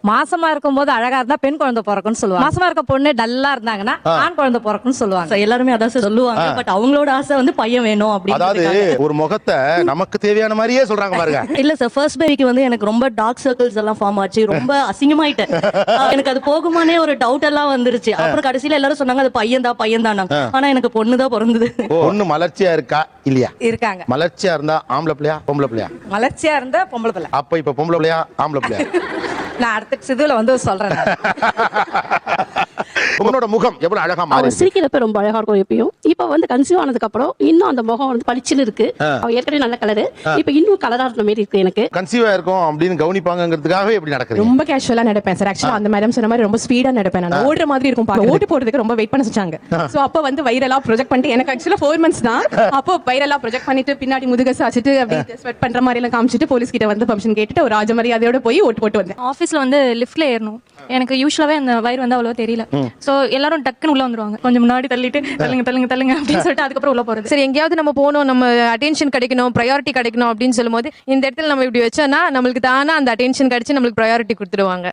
மாசமா இருக்கும்போது அழகா இருந்தா பெண் குழந்தை பிறக்கும்னு சொல்லுவாங்க. மாசமா இருக்க பொண்ணு டல்லா இருந்தாங்கன்னா ஆண் குழந்தை பிறக்கும்னு சொல்லுவாங்க. எல்லாருமே அதான் சொல்லுவாங்க. பட் அவங்களோட ஆசை வந்து பையன் வேணும் அதாவது அப்படின்னு. ஒரு முகத்தை நமக்கு தேவையான மாதிரியே சொல்றாங்க பாருங்க. இல்ல சார், ஃபர்ஸ்ட் பேபிக்கு வந்து எனக்கு ரொம்ப டார்க் சர்க்கிள்ஸ் எல்லாம் ஃபார்ம் ஆச்சு. ரொம்ப அசிங்கமாயிட்டேன். எனக்கு அது போகுமானே ஒரு டவுட் எல்லாம் வந்துருச்சு. அப்புறம் கடைசியில எல்லாரும் சொன்னாங்க அது பையன் தான். ஆனா எனக்கு பொண்ணு தான் பிறந்தது. பொண்ணு மலர்ச்சியா இருக்கா இல்லையா? இருக்காங்க. மலர்ச்சியா இருந்தா ஆம்பளை பிள்ளையா பொம்பளை பிள்ளையா? மலர்ச்சியா இருந்தா பொம்பளை பிள்ளை. அப்ப இப்ப பொம்பளை பிள்ளையா ஆம்பளை பிள்ளையா? நான் அடுத்த இதுல வந்து சொல்றேன். உங்களோட முகம் எவ்வளவு அழகா மாறி சிரிக்கிறப்ப ரொம்ப அழகா இருக்கும். எப்பயும் இப்ப வந்து கன்சீவ் ஆனதுக்கு அப்புறம் இன்னும் அந்த முகம் வந்து பளிச்சுன்னு இருக்கு. அவ ஏற்கனவே நல்ல கலரு, இப்ப இன்னும் கலரா இருந்த மாதிரி இருக்கு எனக்கு. கன்சீவா இருக்கும் அப்படின்னு கவனிப்பாங்கிறதுக்காகவே எப்படி நடக்குது? ரொம்ப கேஷுவலா நடப்பேன் சார். ஆக்சுவலா அந்த மேடம் சொன்ன மாதிரி ரொம்ப ஸ்பீடா நடப்பேன். நான் ஓடுற மாதிரி இருக்கும். ஓட்டு போடுறதுக்கு ரொம்ப வெயிட் பண்ண வச்சாங்க. சோ அப்ப வந்து வைரலா ப்ரொஜெக்ட் பண்ணிட்டு எனக்கு ஆக்சுவலா 4 months தான். அப்போ வைரலா ப்ரொஜெக்ட் பண்ணிட்டு பின்னாடி முதுக சாச்சிட்டு அப்படியே ஸ்வெட் பண்ற மாதிரி எல்லாம் காமிச்சிட்டு போலீஸ் கிட்ட வந்து பர்மிஷன் கேட்டுட்டு ஒரு ராஜ மரியாதையோட போய் ஓட்டு போட்டு வந்தேன். ஆஃபீஸ்ல வந்து லிஃப்ட்ல ஏறணும். எனக்கு யூஸ்வலாவே அந்த வயிறு வந்து அவ்வளோ தெரியல. சோ எல்லாரும் டக்குன்னு உள்ள வந்துருவாங்க. கொஞ்சம் முன்னாடி தள்ளிட்டு தள்ளுங்க அப்படின்னு சொல்லிட்டு அதுக்கப்புறம் உள்ள போறது. சரி, எங்கேயாவது நம்ம போகணும், நம்ம அட்டென்ஷன் கிடைக்கணும், ப்ரையாரிட்டி கிடைக்கணும் அப்படின்னு சொல்லும்போது இந்த இடத்துல நம்ம இப்படி வச்சோம்னா நம்மளுக்கு தானே அந்த அட்டென்ஷன் கிடைச்சு நம்மளுக்கு ப்ரையாரிட்டி கொடுத்துருவாங்க.